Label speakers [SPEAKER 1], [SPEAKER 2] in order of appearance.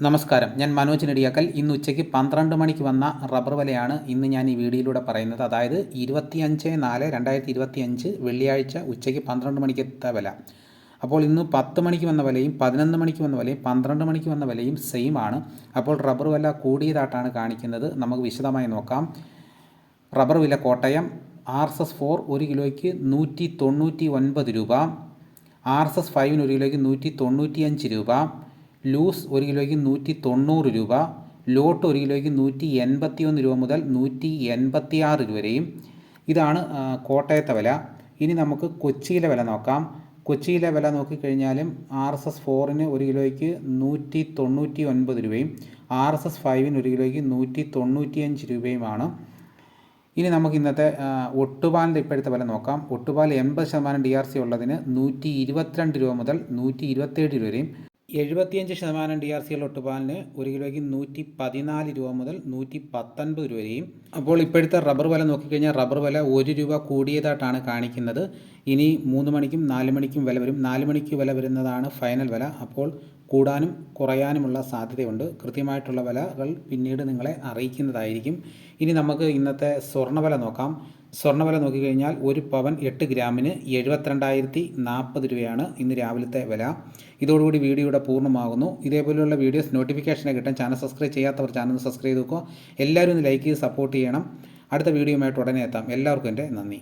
[SPEAKER 1] നമസ്കാരം, ഞാൻ മനോജ് നെടിയാക്കൽ. ഇന്ന് ഉച്ചയ്ക്ക് 12 മണിക്ക് വന്ന റബ്ബർ വിലയാണ് ഇന്ന് ഞാൻ ഈ വീഡിയോയിലൂടെ പറയുന്നത്. അതായത് 25/4/2025 വെള്ളിയാഴ്ച ഉച്ചയ്ക്ക് 12 മണിക്കത്തെ വില. അപ്പോൾ ഇന്ന് 10 മണിക്ക് വന്ന വിലയും 11 മണിക്ക് വന്ന വിലയും 12 മണിക്ക് വന്ന വിലയും സെയിം ആണ്. അപ്പോൾ റബ്ബർ വില കൂടിയതായിട്ടാണ് കാണിക്കുന്നത്. നമുക്ക് വിശദമായി നോക്കാം. റബ്ബർ വില കോട്ടയം RSS 4 1 കിലോയ്ക്ക് 199 രൂപ, RSS 5 1 കിലോയ്ക്ക് 195 രൂപ, ലൂസ് 1 കിലോയ്ക്ക് 190 രൂപ, ലോട്ട് 1 കിലോയ്ക്ക് 181 രൂപ മുതൽ 186 രൂപ വരെയും. ഇതാണ് കോട്ടയത്തെ വില. ഇനി നമുക്ക് കൊച്ചിയിലെ വില നോക്കാം. കൊച്ചിയിലെ വില നോക്കിക്കഴിഞ്ഞാലും RSS 4 1 കിലോയ്ക്ക് 199 രൂപയും RSS 5 1 കിലോയ്ക്ക് 195 രൂപയുമാണ്. ഇനി നമുക്ക് ഇന്നത്തെ ഒട്ടുപാലിൻ്റെ ഇപ്പോഴത്തെ വില നോക്കാം. ഒട്ടുപാൽ 80% DRC ഉള്ളതിന് 122 രൂപ മുതൽ 127 രൂപ വരെയും, 75% DRC ഉള്ള ഒട്ടുപാലിന് 1 കിലോയ്ക്ക് 114 രൂപ മുതൽ 119 രൂപ വരെയും. അപ്പോൾ ഇപ്പോഴത്തെ റബ്ബർ വില നോക്കിക്കഴിഞ്ഞാൽ റബ്ബർ വില 1 രൂപ കൂടിയതായിട്ടാണ് കാണിക്കുന്നത്. ഇനി 3 മണിക്കും 4 മണിക്കും വില വരും. 4 മണിക്ക് വില വരുന്നതാണ് ഫൈനൽ വില. അപ്പോൾ കൂടാനും കുറയാനുമുള്ള സാധ്യതയുണ്ട്. കൃത്യമായിട്ടുള്ള വിലകൾ പിന്നീട് നിങ്ങളെ അറിയിക്കുന്നതായിരിക്കും. ഇനി നമുക്ക് ഇന്നത്തെ സ്വർണ്ണവില നോക്കാം. സ്വർണ്ണവില നോക്കിക്കഴിഞ്ഞാൽ 1 പവൻ 8 ഗ്രാമിന് 72,040 രൂപയാണ് ഇന്ന് രാവിലത്തെ വില. ഇതോടുകൂടി വീഡിയോയുടെ പൂർണ്ണമാകുന്നു. ഇതേപോലെയുള്ള വീഡിയോസ് നോട്ടിഫിക്കേഷനെ കിട്ടാൻ ചാനൽ സബ്സ്ക്രൈബ് ചെയ്യാത്തവർ ചാനൽ സബ്സ്ക്രൈബ് ചെയ്ത് നോക്കുക. എല്ലാവരും ഒന്ന് ലൈക്ക് ചെയ്ത് സപ്പോർട്ട് ചെയ്യണം. അടുത്ത വീഡിയോയുമായിട്ട് ഉടനെ എത്താം. എല്ലാവർക്കും എൻ്റെ നന്ദി.